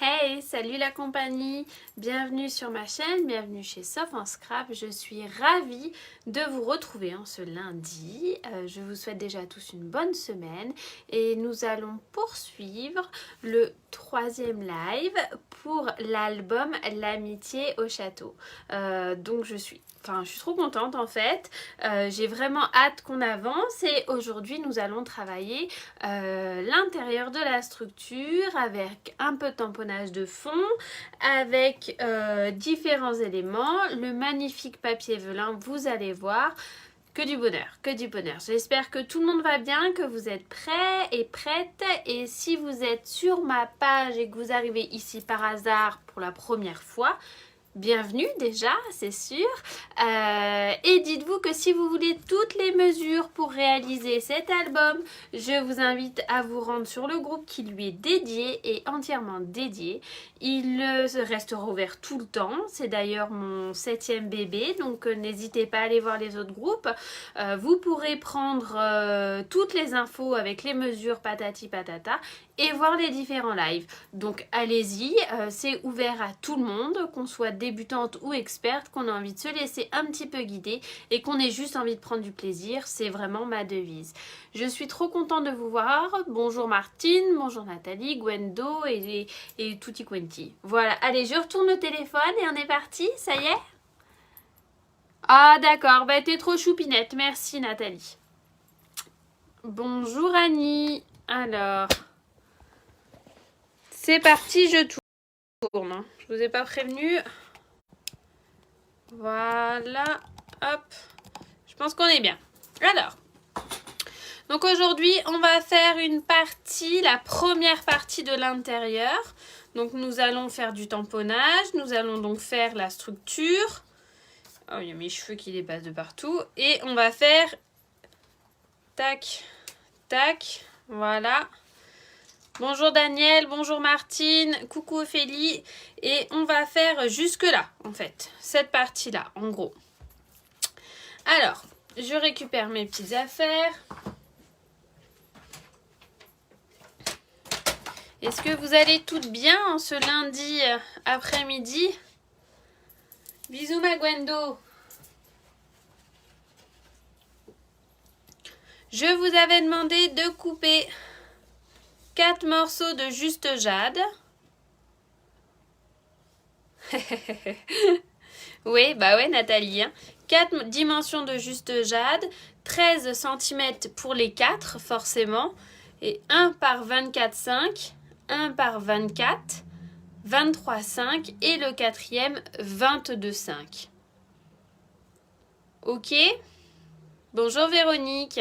Hey, salut la compagnie, bienvenue sur ma chaîne, bienvenue chez Sauf en Scrap. Je suis ravie de vous retrouver en ce lundi. Je vous souhaite déjà tous une bonne semaine et nous allons poursuivre le troisième live pour l'album L'amitié au château. Donc je suis trop contente en fait. J'ai vraiment hâte qu'on avance et aujourd'hui nous allons travailler l'intérieur de la structure avec un peu de tamponnage de fond, avec différents éléments, le magnifique papier velin, vous allez voir. Que du bonheur, que du bonheur. J'espère que tout le monde va bien, que vous êtes prêts et prêtes. Et si vous êtes sur ma page et que vous arrivez ici par hasard pour la première fois, bienvenue déjà, c'est sûr. Et dites-vous que si vous voulez toutes les mesures pour réaliser cet album, je vous invite à vous rendre sur le groupe qui lui est dédié et entièrement dédié. Il restera ouvert tout le temps. C'est d'ailleurs mon 7e bébé, donc n'hésitez pas à aller voir les autres groupes. Vous pourrez prendre toutes les infos avec les mesures patati patata et voir les différents lives. Donc allez-y, c'est ouvert à tout le monde, qu'on soit débutante ou experte, qu'on a envie de se laisser un petit peu guider et qu'on ait juste envie de prendre du plaisir. C'est vraiment ma devise. Je suis trop contente de vous voir. Bonjour Martine, bonjour Nathalie, Gwendo et tutti quanti. Voilà, allez, je retourne le téléphone et on est parti, ça y est? Ah d'accord, bah t'es trop choupinette, merci Nathalie. Bonjour Annie, alors... C'est parti, je tourne. Je vous ai pas prévenu. Voilà, hop. Je pense qu'on est bien. Alors, donc aujourd'hui, on va faire une partie, la première partie de l'intérieur. Donc nous allons faire du tamponnage. Nous allons donc faire la structure. Oh, il y a mes cheveux qui dépassent de partout. Et on va faire... Tac, tac, voilà. Bonjour Daniel, bonjour Martine, coucou Ophélie. Et on va faire jusque là, en fait, cette partie-là, en gros. Alors, je récupère mes petites affaires. Est-ce que vous allez toutes bien en ce lundi après-midi? Bisous ma Gwendo. Je vous avais demandé de couper 4 morceaux de juste jade. Oui, bah ouais Nathalie. 4 dimensions de juste jade, 13 cm pour les 4 forcément. Et 1 par 24,5, 1 par 24, 23,5 et le quatrième 22,5. Ok? Bonjour Véronique.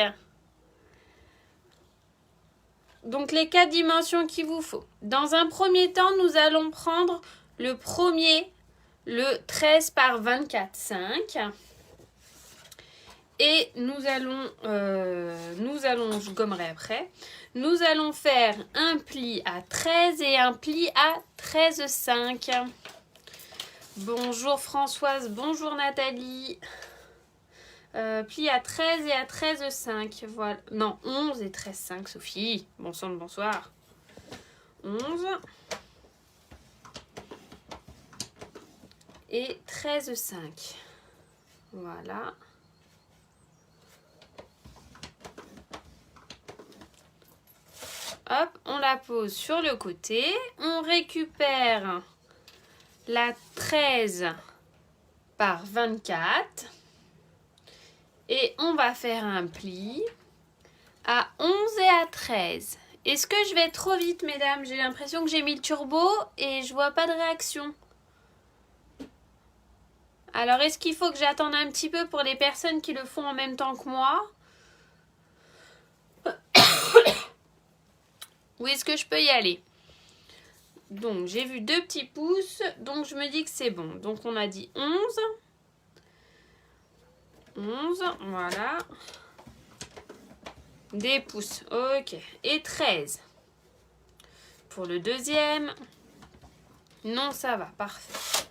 Donc les 4 dimensions qu'il vous faut. Dans un premier temps, nous allons prendre le premier, le 13 par 24,5. Et nous allons, je gommerai après, nous allons faire un pli à 13 et un pli à 13,5. Bonjour Françoise, bonjour Nathalie. Pli à 13 et à 13,5. Voilà. Non, 11 et 13,5, Sophie. Bon sang de bonsoir. 11 et 13,5. Voilà. Hop, on la pose sur le côté. On récupère la 13 par 24. Et on va faire un pli à 11 et à 13. Est-ce que je vais trop vite, mesdames? J'ai l'impression que j'ai mis le turbo et je vois pas de réaction. Alors, est-ce qu'il faut que j'attende un petit peu pour les personnes qui le font en même temps que moi? Ou est-ce que je peux y aller? Donc, j'ai vu 2 petits pouces. Donc, je me dis que c'est bon. Donc, on a dit 11. 11, voilà. Des pouces, ok. Et 13. Pour le deuxième. Non, ça va, parfait.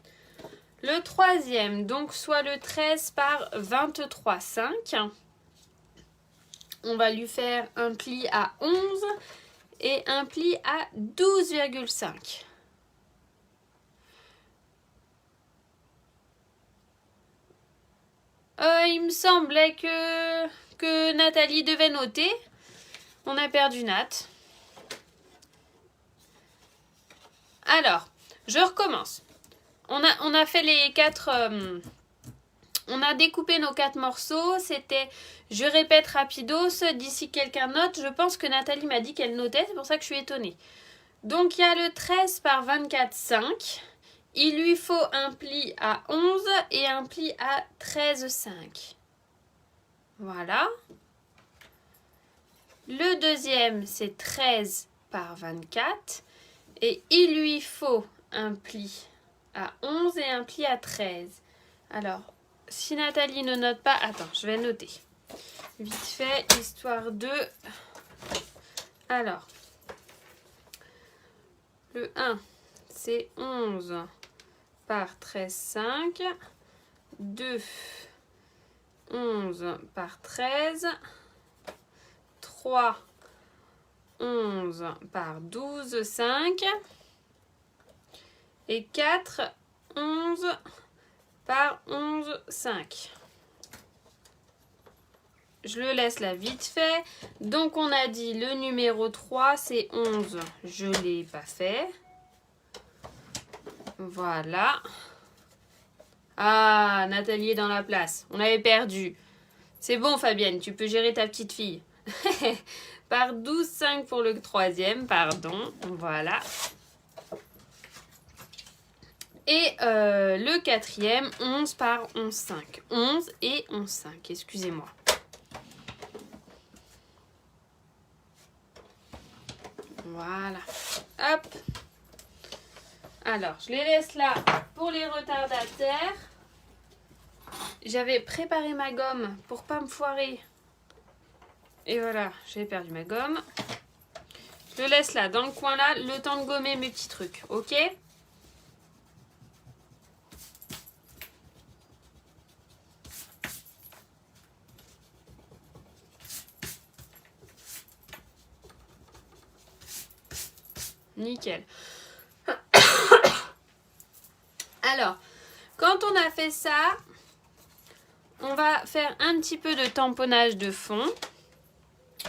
Le troisième, donc soit le 13 par 23,5. On va lui faire un pli à 11 et un pli à 12,5. Il me semblait que Nathalie devait noter. On a perdu Nat. Alors, je recommence. On a fait les 4... on a découpé nos 4 morceaux. C'était, je répète rapidos, d'ici quelqu'un note. Je pense que Nathalie m'a dit qu'elle notait, c'est pour ça que je suis étonnée. Donc, il y a le 13 par 24, 5. Il lui faut un pli à 11 et un pli à 13, 5. Voilà. Le deuxième, c'est 13 par 24. Et il lui faut un pli à 11 et un pli à 13. Alors, si Nathalie ne note pas... Attends, je vais noter. Vite fait, histoire de... Alors, le 1, c'est 11 par 13, 5. 2, 11 par 13. 3, 11 par 12, 5. Et 4, 11 par 11, 5. Je le laisse là vite fait. Donc on a dit le numéro 3, c'est 11. Je ne l'ai pas fait. Voilà. Ah, Nathalie est dans la place. On avait perdu. C'est bon Fabienne, tu peux gérer ta petite fille. Par 12, 5 pour le troisième, pardon. Voilà. Et le quatrième, 11 par 11, 5. 11 et 11, 5, excusez-moi. Voilà. Hop. Alors, je les laisse là pour les retardataires. J'avais préparé ma gomme pour pas me foirer. Et voilà, j'ai perdu ma gomme. Je le laisse là, dans le coin là, le temps de gommer mes petits trucs, ok ? Nickel. Alors, quand on a fait ça, on va faire un petit peu de tamponnage de fond.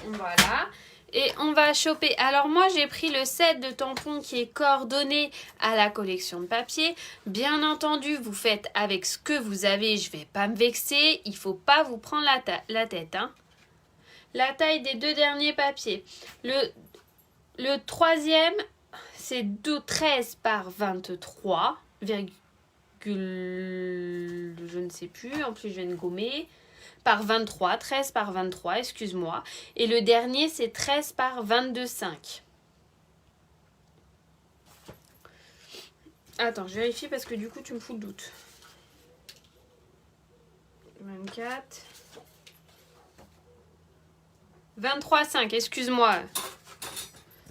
Voilà. Et on va choper. Alors moi, j'ai pris le set de tampons qui est coordonné à la collection de papier. Bien entendu, vous faites avec ce que vous avez. Je ne vais pas me vexer. Il ne faut pas vous prendre la tête. Hein. La taille des 2 derniers papiers. Le troisième, c'est 13 par 23, je ne sais plus, en plus je viens de gommer, par 23, 13 par 23, excuse-moi. Et le dernier, c'est 13 par 22, 5. Attends, je vérifie parce que du coup, tu me fous le doute. 24. 23, 5, excuse-moi.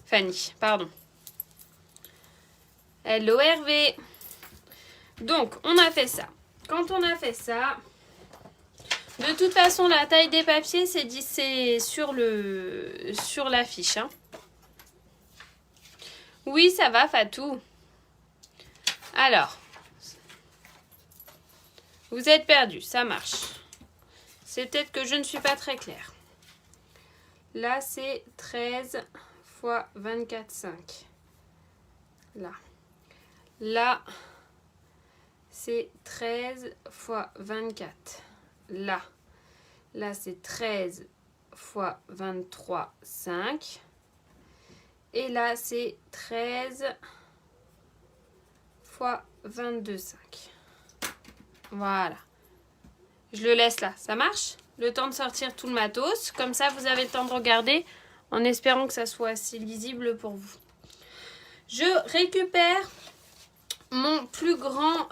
Fanny, pardon. Hello Hervé. Donc, on a fait ça. Quand on a fait ça, de toute façon, la taille des papiers, c'est sur l'affiche. Hein. Oui, ça va, Fatou. Alors, vous êtes perdu, ça marche. C'est peut-être que je ne suis pas très claire. Là, c'est 13 fois 24, 5. Là. Là, c'est 13 fois 24. Là. Là, c'est 13 fois 23, 5. Et là, c'est 13 fois 22, 5. Voilà. Je le laisse là. Ça marche ? Le temps de sortir tout le matos. Comme ça, vous avez le temps de regarder en espérant que ça soit assez lisible pour vous. Je récupère mon plus grand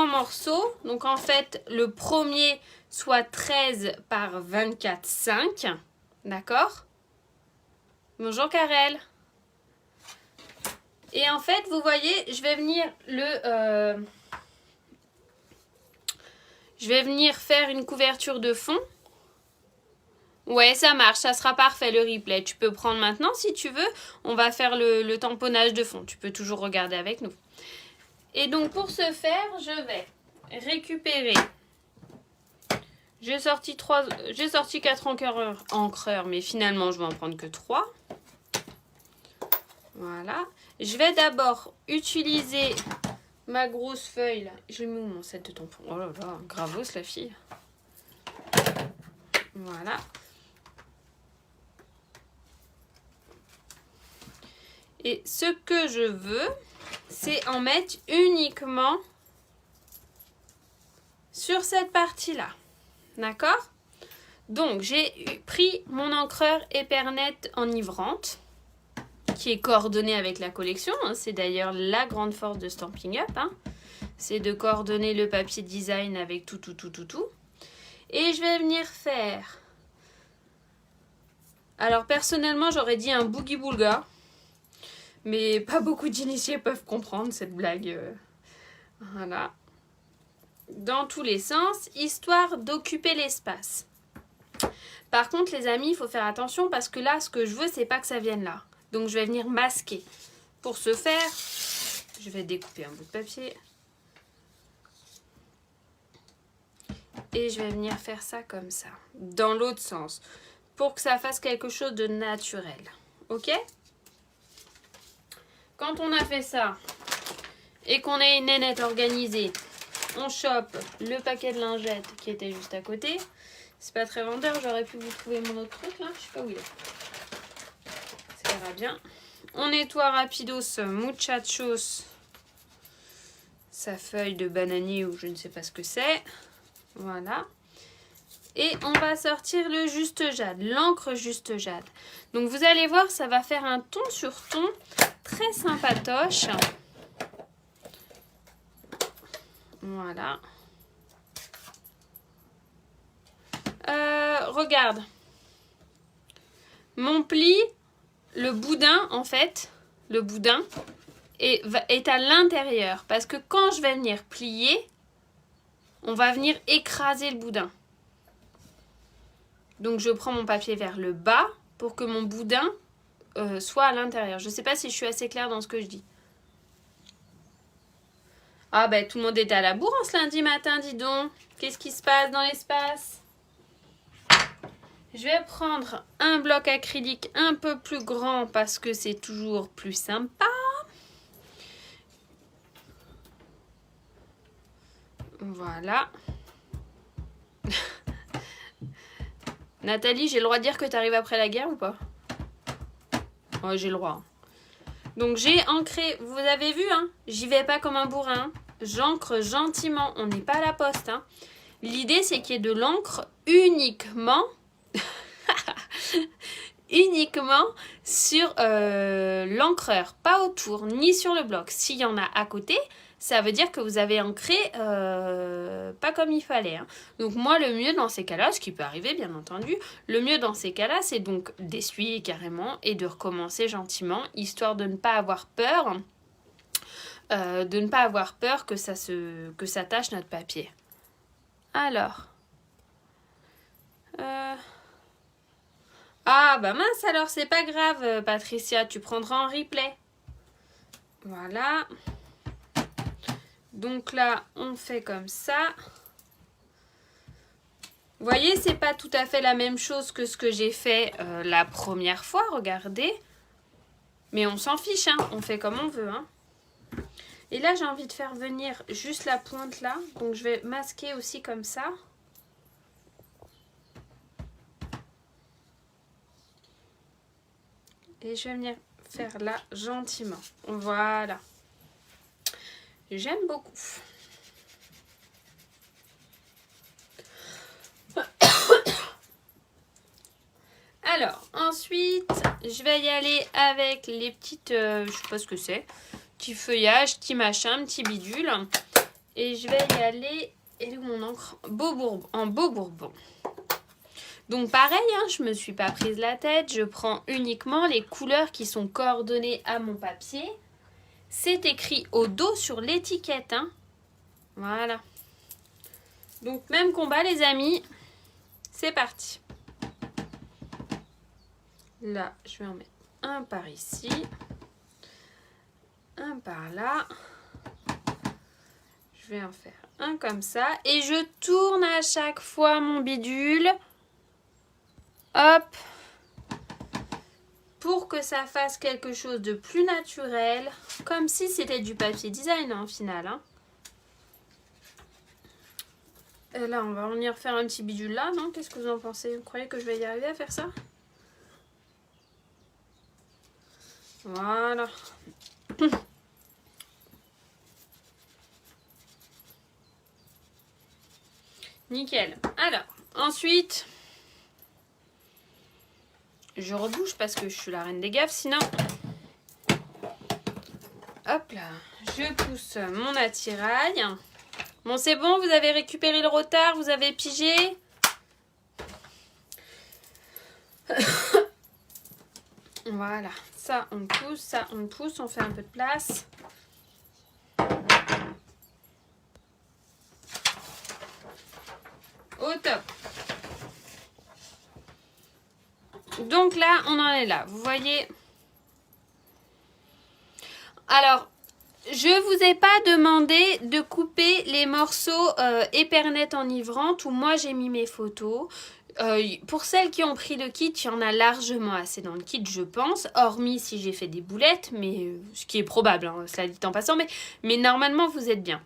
morceau. Donc, en fait, le premier soit 13 par 24, 5. D'accord ? Bonjour, Karel. Et en fait, vous voyez, je vais venir faire une couverture de fond. Ouais, ça marche, ça sera parfait le replay. Tu peux prendre maintenant si tu veux. On va faire le tamponnage de fond. Tu peux toujours regarder avec nous. Et donc pour ce faire, je vais récupérer. J'ai sorti 4 encreurs, mais finalement je vais en prendre que 3. Voilà. Je vais d'abord utiliser ma grosse feuille là. Je mets où mon set de tampons? Oh là là, gravos la fille. Voilà. Et ce que je veux, c'est en mettre uniquement sur cette partie-là. D'accord? Donc, j'ai pris mon encreur Epernet enivrante, qui est coordonné avec la collection. Hein. C'est d'ailleurs la grande force de Stampin' Up. Hein. C'est de coordonner le papier design avec tout. Et je vais venir faire... Alors, personnellement, j'aurais dit un boogie boulga. Mais pas beaucoup d'initiés peuvent comprendre cette blague. Voilà. Dans tous les sens, histoire d'occuper l'espace. Par contre, les amis, il faut faire attention parce que là, ce que je veux, c'est pas que ça vienne là. Donc, je vais venir masquer. Pour ce faire, je vais découper un bout de papier. Et je vais venir faire ça comme ça, dans l'autre sens, pour que ça fasse quelque chose de naturel. Ok ? Quand on a fait ça et qu'on a une nénette organisée, on chope le paquet de lingettes qui était juste à côté. C'est pas très vendeur, j'aurais pu vous trouver mon autre truc là, je sais pas où il est. Ça ira bien. On nettoie rapidos, muchachos, sa feuille de bananier ou je ne sais pas ce que c'est. Voilà. Et on va sortir le juste jade, l'encre juste jade. Donc vous allez voir, ça va faire un ton sur ton très sympatoche. Voilà. Regarde. Mon pli, le boudin en fait, le boudin est à l'intérieur. Parce que quand je vais venir plier, on va venir écraser le boudin. Donc je prends mon papier vers le bas pour que mon boudin soit à l'intérieur. Je ne sais pas si je suis assez claire dans ce que je dis. Ah ben tout le monde est à la bourre en ce lundi matin, dis donc. Qu'est-ce qui se passe dans l'espace? Je vais prendre un bloc acrylique un peu plus grand parce que c'est toujours plus sympa. Voilà. Nathalie, j'ai le droit de dire que tu arrives après la guerre ou pas? Ouais, j'ai le droit. Donc j'ai ancré, vous avez vu, hein, j'y vais pas comme un bourrin. J'ancre gentiment, on n'est pas à la poste. Hein. L'idée, c'est qu'il y ait de l'encre uniquement sur l'encreur, pas autour, ni sur le bloc. S'il y en a à côté, ça veut dire que vous avez ancré pas comme il fallait. Hein. Donc moi, le mieux dans ces cas-là, ce qui peut arriver bien entendu, le mieux dans ces cas-là, c'est donc d'essuyer carrément et de recommencer gentiment, histoire de ne pas avoir peur, que ça tache notre papier. Alors... Ah bah mince alors, c'est pas grave Patricia, tu prendras en replay. Voilà. Donc là, on fait comme ça. Vous voyez, c'est pas tout à fait la même chose que ce que j'ai fait la première fois, regardez. Mais on s'en fiche, hein, on fait comme on veut. Hein. Et là, j'ai envie de faire venir juste la pointe là. Donc je vais masquer aussi comme ça. Et je vais venir faire là gentiment. Voilà. J'aime beaucoup. Alors, ensuite, je vais y aller avec les petites, je sais pas ce que c'est, petits feuillages, petits machins, petits bidules. Et je vais y aller, et où mon encre? En beau bourbon. Donc pareil, hein, je ne me suis pas prise la tête, je prends uniquement les couleurs qui sont coordonnées à mon papier. C'est écrit au dos sur l'étiquette. Hein. Voilà. Donc même combat les amis, c'est parti. Là, je vais en mettre un par ici, un par là. Je vais en faire un comme ça. Et je tourne à chaque fois mon bidule. Hop. Pour que ça fasse quelque chose de plus naturel. Comme si c'était du papier design en final. Hein. Et là, on va venir faire un petit bidule là, non? Qu'est-ce que vous en pensez? Vous croyez que je vais y arriver à faire ça? Voilà. Nickel. Alors, ensuite, je rebouche parce que je suis la reine des gaffes, sinon... Hop là, je pousse mon attirail. Bon, c'est bon, vous avez récupéré le retard, vous avez pigé. Voilà, ça on pousse, on fait un peu de place. Au top. Donc là, on en est là, vous voyez. Alors, je vous ai pas demandé de couper les morceaux Epernay enivrante où moi j'ai mis mes photos. Pour celles qui ont pris le kit, il y en a largement assez dans le kit, je pense. Hormis si j'ai fait des boulettes, mais ce qui est probable, hein, cela dit en passant. Mais normalement, vous êtes bien.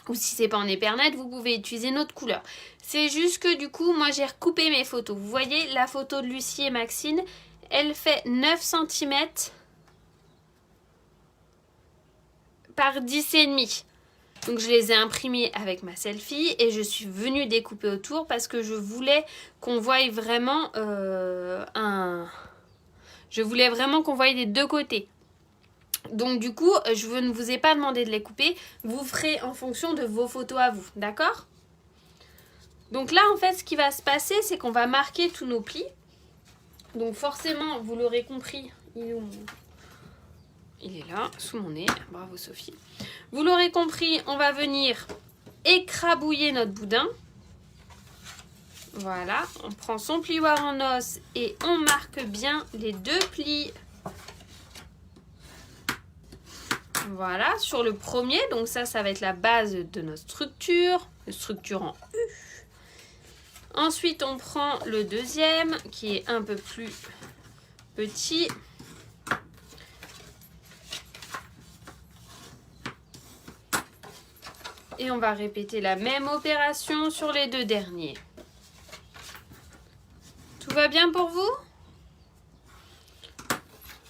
Ou si c'est pas en Epernay, vous pouvez utiliser une autre couleur. C'est juste que du coup, moi j'ai recoupé mes photos. Vous voyez, la photo de Lucie et Maxine, elle fait 9 cm par 10,5. Donc je les ai imprimés avec ma selfie et je suis venue découper autour parce que je voulais qu'on voie vraiment Je voulais vraiment qu'on voie des deux côtés. Donc du coup, je ne vous ai pas demandé de les couper. Vous ferez en fonction de vos photos à vous, d'accord? Donc là, en fait, ce qui va se passer, c'est qu'on va marquer tous nos plis. Donc forcément, vous l'aurez compris, il est où mon... Il est là, sous mon nez. Bravo Sophie. Vous l'aurez compris, on va venir écrabouiller notre boudin. Voilà, on prend son plioir en os et on marque bien les deux plis. Voilà, sur le premier, donc ça va être la base de notre structure. Une structure en U. Ensuite, on prend le deuxième qui est un peu plus petit. Et on va répéter la même opération sur les deux derniers. Tout va bien pour vous?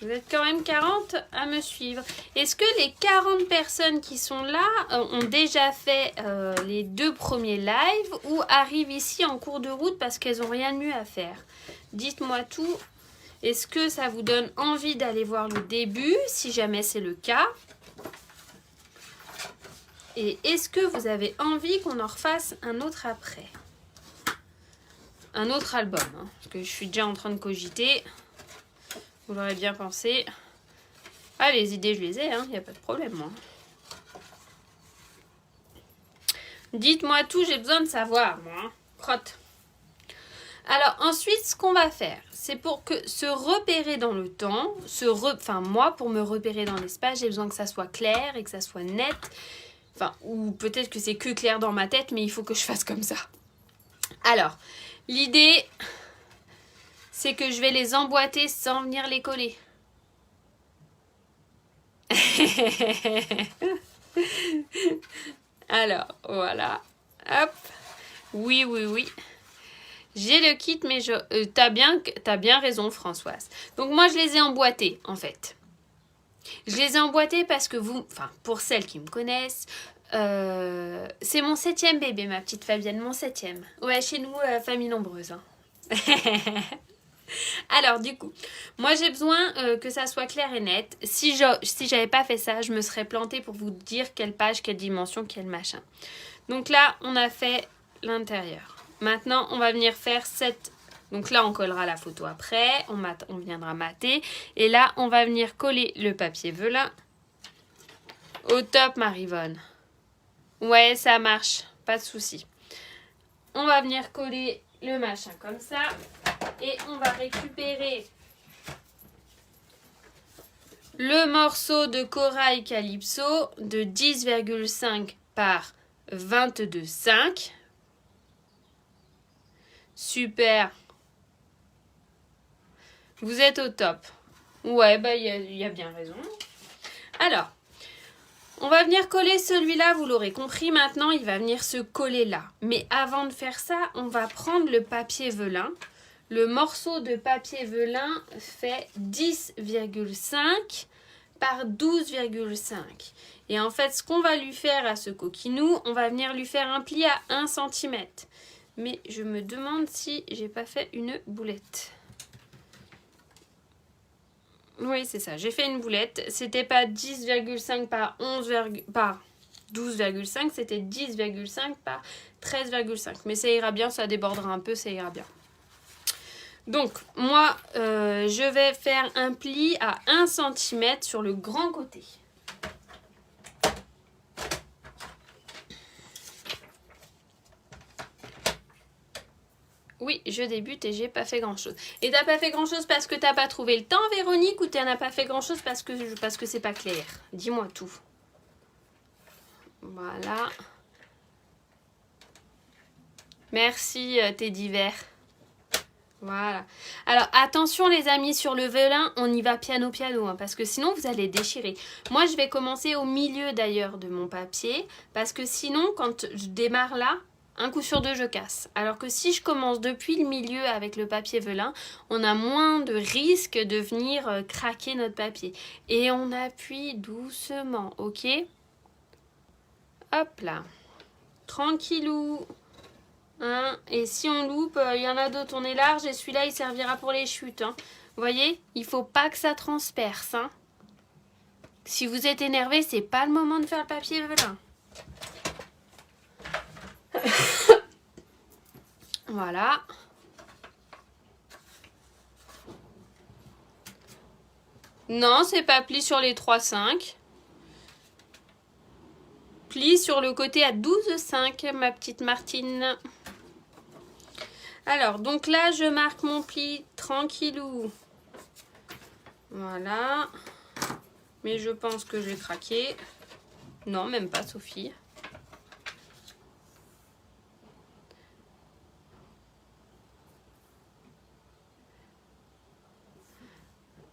Vous êtes quand même 40 à me suivre. Est-ce que les 40 personnes qui sont là ont déjà fait les 2 premiers lives ou arrivent ici en cours de route parce qu'elles n'ont rien de mieux à faire? Dites-moi tout. Est-ce que ça vous donne envie d'aller voir le début, si jamais c'est le cas? Et est-ce que vous avez envie qu'on en refasse un autre après? Un autre album, hein, parce que je suis déjà en train de cogiter. Vous l'aurez bien pensé. Ah, les idées, je les ai, il n'y a pas de problème, moi. Dites-moi tout, j'ai besoin de savoir, moi. Hein. Crotte. Alors, ensuite, ce qu'on va faire, c'est pour que se repérer dans le temps, moi, pour me repérer dans l'espace, j'ai besoin que ça soit clair et que ça soit net. Enfin, ou peut-être que c'est que clair dans ma tête, mais il faut que je fasse comme ça. Alors, l'idée, c'est que je vais les emboîter sans venir les coller. Alors, voilà. Hop. Oui, oui, oui. J'ai le kit, mais t'as bien raison, Françoise. Donc, moi, je les ai emboîtés, en fait. Je les ai emboîtés parce que pour celles qui me connaissent, c'est mon 7e bébé, ma petite Fabienne, mon 7e. Ouais, chez nous, famille nombreuse. Hein. Alors, du coup, moi, j'ai besoin que ça soit clair et net. Si j'avais pas fait ça, je me serais plantée pour vous dire quelle page, quelle dimension, quel machin. Donc là, on a fait l'intérieur. Maintenant, on va venir faire cette... Donc là, on collera la photo après. On viendra mater. Et là, on va venir coller le papier velin. Au top, Marivonne. Ouais, ça marche. Pas de souci. On va venir coller le machin comme ça. Et on va récupérer le morceau de corail Calypso de 10,5 par 22,5. Super. Vous êtes au top. Ouais, bah il y a bien raison. Alors, on va venir coller celui-là, vous l'aurez compris, maintenant il va venir se coller là. Mais avant de faire ça, on va prendre le papier velin. Le morceau de papier velin fait 10,5 par 12,5. Et en fait, ce qu'on va lui faire à ce coquinou, on va venir lui faire un pli à 1 cm. Mais je me demande si j'ai pas fait une boulette. Oui, c'est ça. J'ai fait une boulette. C'était pas 10,5 par 12,5, c'était 10,5 par 13,5. Mais ça ira bien, ça débordera un peu, ça ira bien. Donc, moi, je vais faire un pli à 1 cm sur le grand côté. Oui, je débute et j'ai pas fait grand chose. Et t'as pas fait grand chose parce que t'as pas trouvé le temps, Véronique, ou t'en as pas fait grand chose parce que c'est pas clair? Dis-moi tout. Voilà. Merci, Teddy Vert. Voilà. Alors, attention les amis, sur le velin, on y va piano piano, hein, parce que sinon vous allez déchirer. Moi, je vais commencer au milieu d'ailleurs de mon papier, parce que sinon, quand je démarre là, un coup sur deux, je casse. Alors que si je commence depuis le milieu avec le papier velin, on a moins de risque de venir craquer notre papier. Et on appuie doucement, ok? Hop là. Tranquillou. Hein, et si on loupe, il y en a d'autres, on est large et celui-là, il servira pour les chutes. Hein. Vous voyez, il faut pas que ça transperce. Hein. Si vous êtes énervé, c'est pas le moment de faire le papier velin. Voilà. Non, c'est pas pli sur les 3,5. Pli sur le côté à 12,5, ma petite Martine. Alors, donc là, je marque mon pli tranquillou. Voilà. Mais je pense que je vais craquer. Non, même pas, Sophie.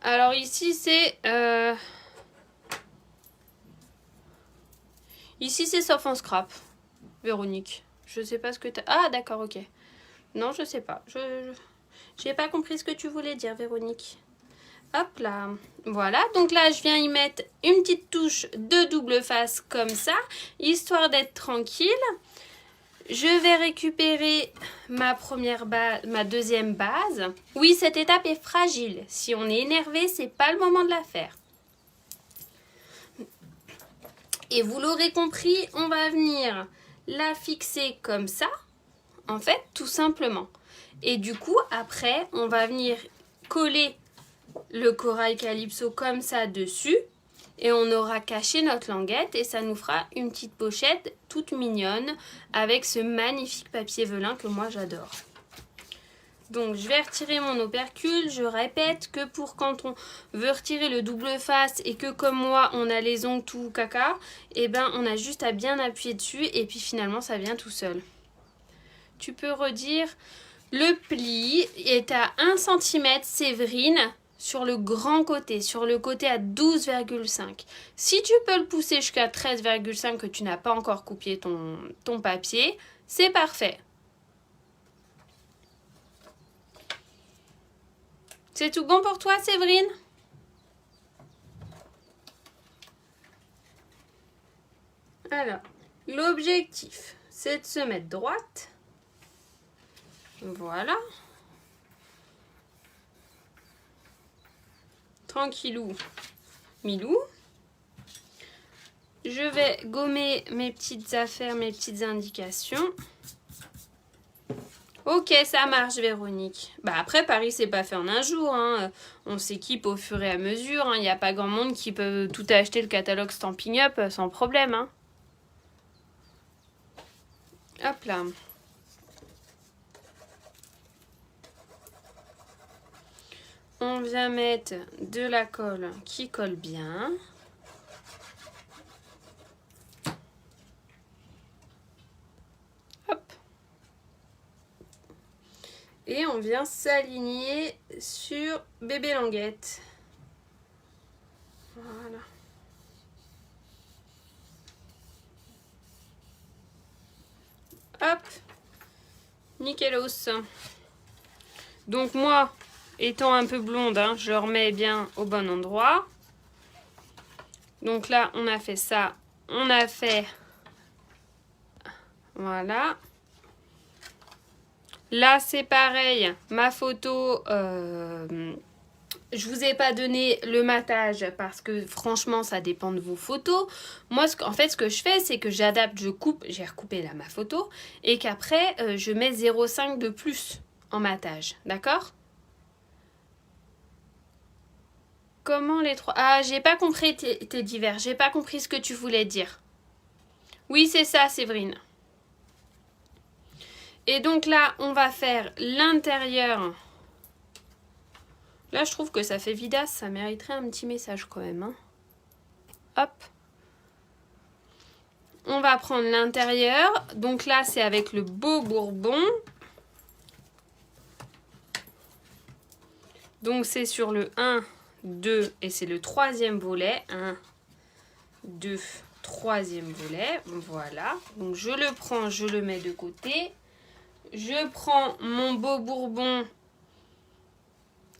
Alors ici, c'est... Ici, c'est sauf en scrap, Véronique. Je sais pas ce que tu as... Ah, d'accord, ok. Non, je sais pas. J'ai pas compris ce que tu voulais dire, Véronique. Hop là. Voilà, donc là, je viens y mettre une petite touche de double face comme ça, histoire d'être tranquille. Je vais récupérer ma deuxième base. Oui, cette étape est fragile. Si on est énervé, c'est pas le moment de la faire. Et vous l'aurez compris, on va venir la fixer comme ça, en fait, tout simplement. Et du coup, après, on va venir coller le corail calypso comme ça dessus. Et on aura caché notre languette et ça nous fera une petite pochette toute mignonne avec ce magnifique papier velin que moi j'adore. Donc je vais retirer mon opercule. Je répète que pour quand on veut retirer le double face et que comme moi on a les ongles tout caca, et ben on a juste à bien appuyer dessus et puis finalement ça vient tout seul. Tu peux redire, le pli est à 1 cm, Séverine, sur le grand côté, sur le côté à 12,5. Si tu peux le pousser jusqu'à 13,5 que tu n'as pas encore coupé ton papier, c'est parfait. C'est tout bon pour toi, Séverine? Alors, l'objectif, c'est de se mettre droite. Voilà. Tranquillou, milou. Je vais gommer mes petites affaires, mes petites indications. Ok, ça marche, Véronique. Bah après, Paris, c'est pas fait en un jour. Hein. On s'équipe au fur et à mesure. Il n'y a pas grand monde qui peut tout acheter le catalogue Stampin' Up sans problème. Hein. Hop là. On vient mettre de la colle qui colle bien. Et on vient s'aligner sur bébé languette. Voilà. Hop. Nickelos. Donc moi, étant un peu blonde, hein, je le remets bien au bon endroit. Donc là, on a fait ça. On a fait... Voilà. Là, c'est pareil. Ma photo, je vous ai pas donné le matage parce que franchement, ça dépend de vos photos. Moi, en fait, ce que je fais, c'est que j'adapte, je coupe. J'ai recoupé là ma photo. Et qu'après, je mets 0,5 de plus en matage. D'accord ? Comment les trois... Ah, j'ai pas compris tes divers. J'ai pas compris ce que tu voulais dire. Oui, c'est ça, Séverine. Et donc là, on va faire l'intérieur. Là, je trouve que ça fait vidasse. Ça mériterait un petit message quand même. Hein. Hop. On va prendre l'intérieur. Donc là, c'est avec le beau bourbon. Donc c'est sur le 1, 2 et c'est le troisième volet. 1, 2, troisième volet. Voilà. Donc je le prends, je le mets de côté. Je prends mon beau bourbon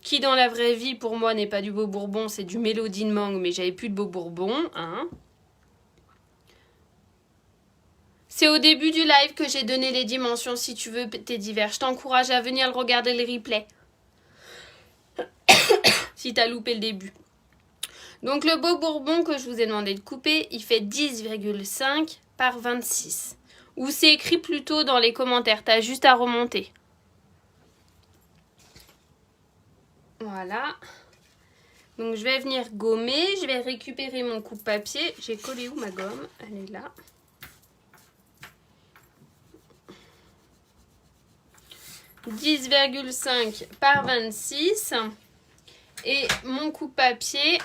qui dans la vraie vie pour moi n'est pas du beau bourbon, c'est du Mélodie de mangue, mais j'avais plus de beau bourbon. Hein. C'est au début du live que j'ai donné les dimensions si tu veux tes divers. Je t'encourage à venir le regarder le replay. Si tu as loupé le début. Donc le beau bourbon que je vous ai demandé de couper, il fait 10,5 par 26. Ou c'est écrit plutôt dans les commentaires, tu as juste à remonter. Voilà. Donc je vais venir gommer, je vais récupérer mon coupe-papier. J'ai collé où ma gomme? Elle est là. « 10,5 par 26. Et mon coupe-papier...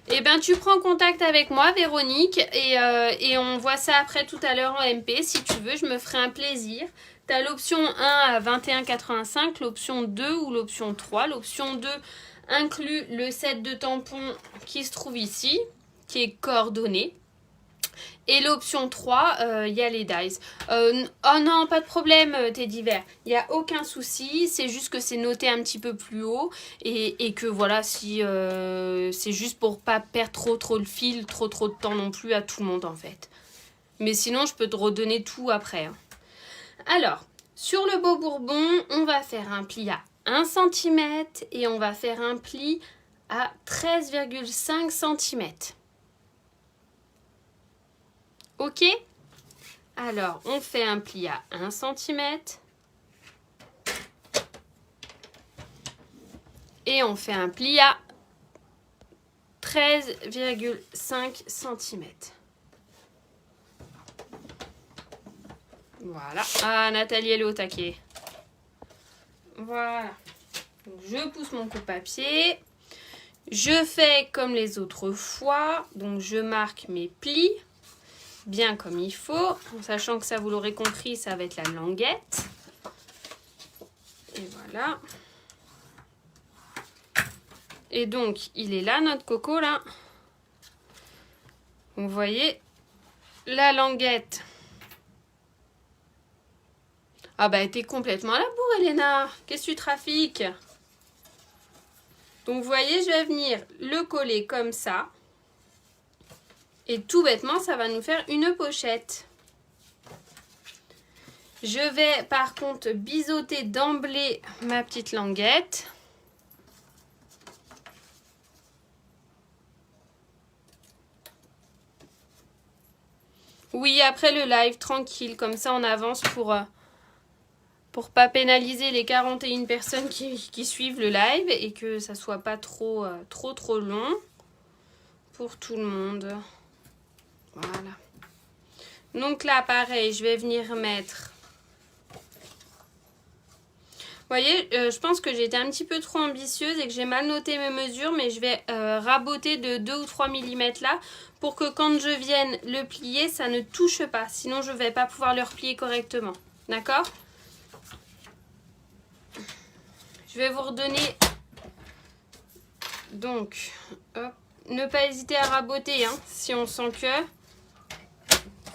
Eh bien, tu prends contact avec moi, Véronique, et on voit ça après tout à l'heure en MP. Si tu veux, je me ferai un plaisir. Tu as l'option 1 à 21,85, l'option 2 ou l'option 3. L'option 2 inclut le set de tampons qui se trouve ici, qui est coordonné. Et l'option 3, il y a les dies. Oh non, pas de problème, tes divers. Il n'y a aucun souci. C'est juste que c'est noté un petit peu plus haut. Et que voilà, si c'est juste pour pas perdre trop le fil, trop de temps non plus à tout le monde en fait. Mais sinon, je peux te redonner tout après. Hein. Alors, sur le beau bourbon, on va faire un pli à 1 cm et on va faire un pli à 13,5 cm. Ok? Alors, on fait un pli à 1 cm. Et on fait un pli à 13,5 cm. Voilà. Ah, Nathalie, elle est au taquet. Voilà. Donc, je pousse mon coupe-papier. Je fais comme les autres fois. Donc, je marque mes plis. Bien comme il faut, en sachant que ça, vous l'aurez compris, ça va être la languette. Et voilà. Et donc, il est là, notre coco, là. Vous voyez, la languette. Ah bah, t'es complètement à la bourre, Elena. Qu'est-ce que tu trafiques? Donc, vous voyez, je vais venir le coller comme ça. Et tout bêtement, ça va nous faire une pochette. Je vais par contre biseauter d'emblée ma petite languette. Oui, après le live, tranquille, comme ça on avance pour pas pénaliser les 41 personnes qui suivent le live et que ça soit pas trop long pour tout le monde. Voilà. Donc là, pareil, je vais venir mettre... Vous voyez, je pense que j'ai été un petit peu trop ambitieuse et que j'ai mal noté mes mesures, mais je vais raboter de 2 ou 3 mm là pour que quand je vienne le plier, ça ne touche pas. Sinon, je ne vais pas pouvoir le replier correctement. D'accord? Je vais vous redonner. Donc, hop. Ne pas hésiter à raboter hein, si on sent que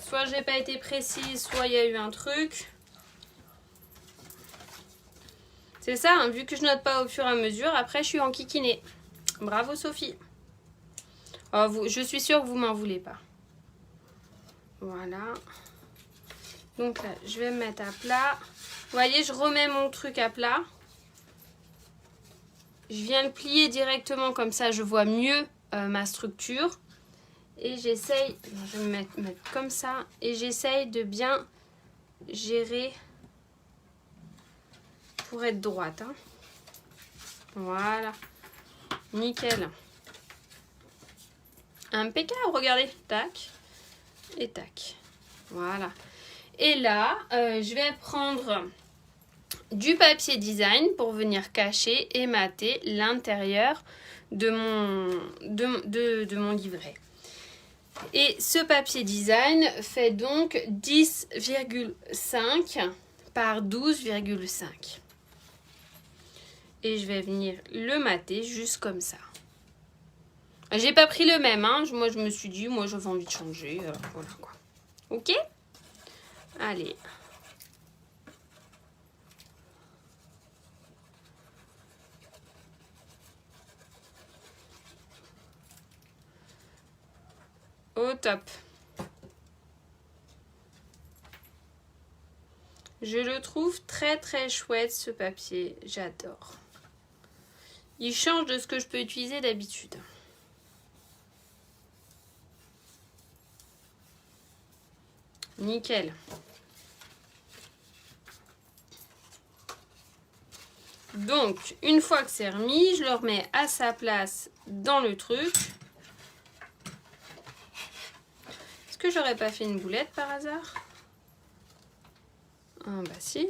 soit j'ai pas été précise, soit il y a eu un truc. C'est ça, hein, vu que je note pas au fur et à mesure, après je suis en kikiné. Bravo Sophie. Oh, je suis sûre que vous m'en voulez pas. Voilà. Donc là, je vais me mettre à plat. Vous voyez, je remets mon truc à plat. Je viens le plier directement comme ça, je vois mieux ma structure. Et j'essaye, je vais me mettre comme ça. Et j'essaye de bien gérer pour être droite. Hein. Voilà. Nickel. Impeccable, regardez. Tac. Et tac. Voilà. Et là, je vais prendre du papier design pour venir cacher et mater l'intérieur de mon livret. Et ce papier design fait donc 10,5 par 12,5. Et je vais venir le mater juste comme ça. J'ai pas pris le même, hein. Moi je me suis dit, moi j'avais envie de changer. Voilà quoi. Ok? Allez. Au top. Je le trouve très très chouette ce papier. J'adore. Il change de ce que je peux utiliser d'habitude. Nickel. Donc, une fois que c'est remis, je le remets à sa place dans le truc. Est-ce que j'aurais pas fait une boulette par hasard? Ah bah si.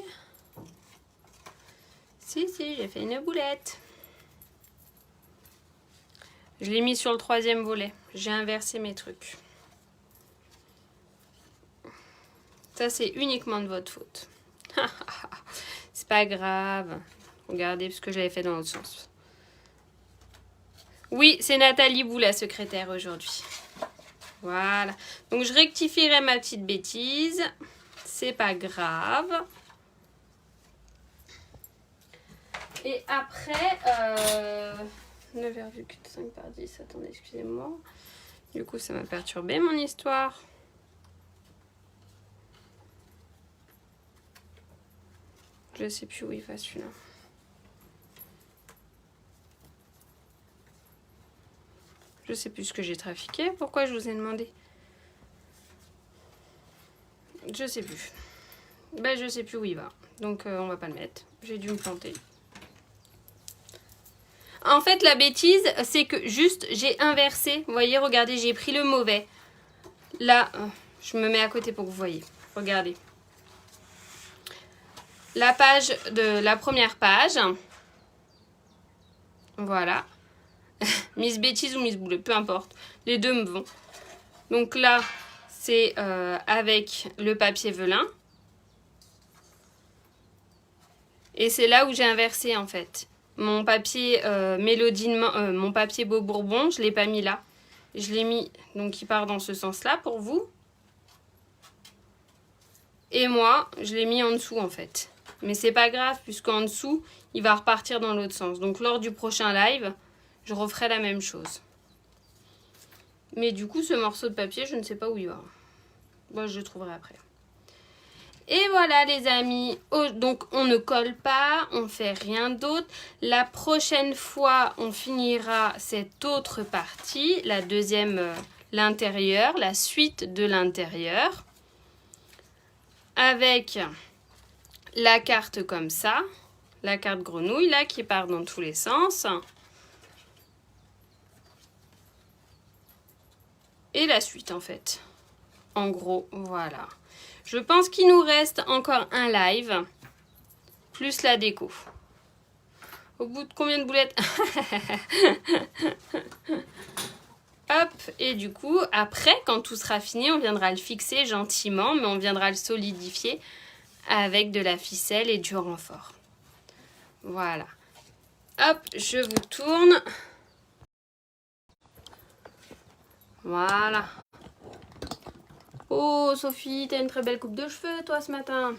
Si, j'ai fait une boulette. Je l'ai mis sur le 3e volet. J'ai inversé mes trucs. Ça, c'est uniquement de votre faute. C'est pas grave. Regardez, parce que j'avais fait dans l'autre sens. Oui, c'est Nathalie Bou, la secrétaire, aujourd'hui. Voilà. Donc, je rectifierai ma petite bêtise. C'est pas grave. Et après, 9,5 par 10. Attendez, excusez-moi. Du coup, ça m'a perturbé mon histoire. Je sais plus où il va celui-là. Je sais plus ce que j'ai trafiqué. Pourquoi je vous ai demandé? Je sais plus. Ben, je sais plus où il va. Donc, on va pas le mettre. J'ai dû me planter. En fait, la bêtise, c'est que juste, j'ai inversé. Vous voyez, regardez, j'ai pris le mauvais. Là, je me mets à côté pour que vous voyez. Regardez. La page de la première page. Voilà. Miss Bêtise ou Miss Boule, peu importe. Les deux me vont. Donc là, c'est avec le papier velin. Et c'est là où j'ai inversé en fait. Mon papier mon papier Beau Bourbon, je ne l'ai pas mis là. Je l'ai mis, donc il part dans ce sens-là pour vous. Et moi, je l'ai mis en dessous en fait. Mais c'est pas grave, puisqu'en dessous, il va repartir dans l'autre sens. Donc lors du prochain live, je referai la même chose. Mais du coup, ce morceau de papier, je ne sais pas où il va. Bon, je le trouverai après. Et voilà les amis, donc on ne colle pas, on ne fait rien d'autre. La prochaine fois, on finira cette autre partie, la deuxième, l'intérieur, la suite de l'intérieur. Avec la carte comme ça, la carte grenouille là qui part dans tous les sens. Et la suite en fait. En gros, voilà. Je pense qu'il nous reste encore un live, plus la déco. Au bout de combien de boulettes? Hop, et du coup, après, quand tout sera fini, on viendra le fixer gentiment, mais on viendra le solidifier avec de la ficelle et du renfort. Voilà. Hop, je vous tourne. Voilà. Oh Sophie, t'as une très belle coupe de cheveux toi ce matin.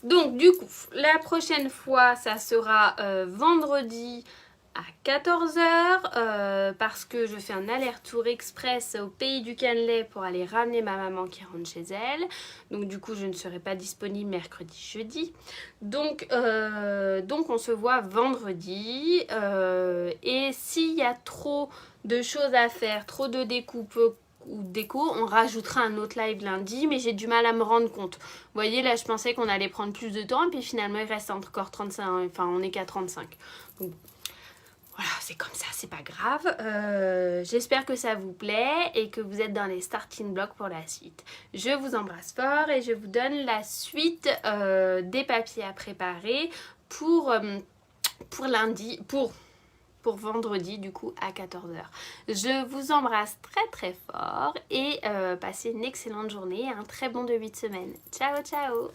Donc du coup, la prochaine fois, ça sera vendredi à 14 h parce que je fais un aller-retour express au pays du cannelé pour aller ramener ma maman qui rentre chez elle. Donc du coup, je ne serai pas disponible mercredi, jeudi. Donc on se voit vendredi. Et s'il y a trop de choses à faire, trop de découpes ou déco, on rajoutera un autre live lundi, mais j'ai du mal à me rendre compte. Vous voyez, là, je pensais qu'on allait prendre plus de temps, et puis finalement, il reste encore 35, enfin, on est qu'à 35. Donc, voilà, c'est comme ça, c'est pas grave. J'espère que ça vous plaît et que vous êtes dans les starting blocks pour la suite. Je vous embrasse fort et je vous donne la suite des papiers à préparer pour lundi, pour vendredi du coup à 14 h. Je vous embrasse très très fort et passez une excellente journée et un très bon début de semaine. Ciao ciao.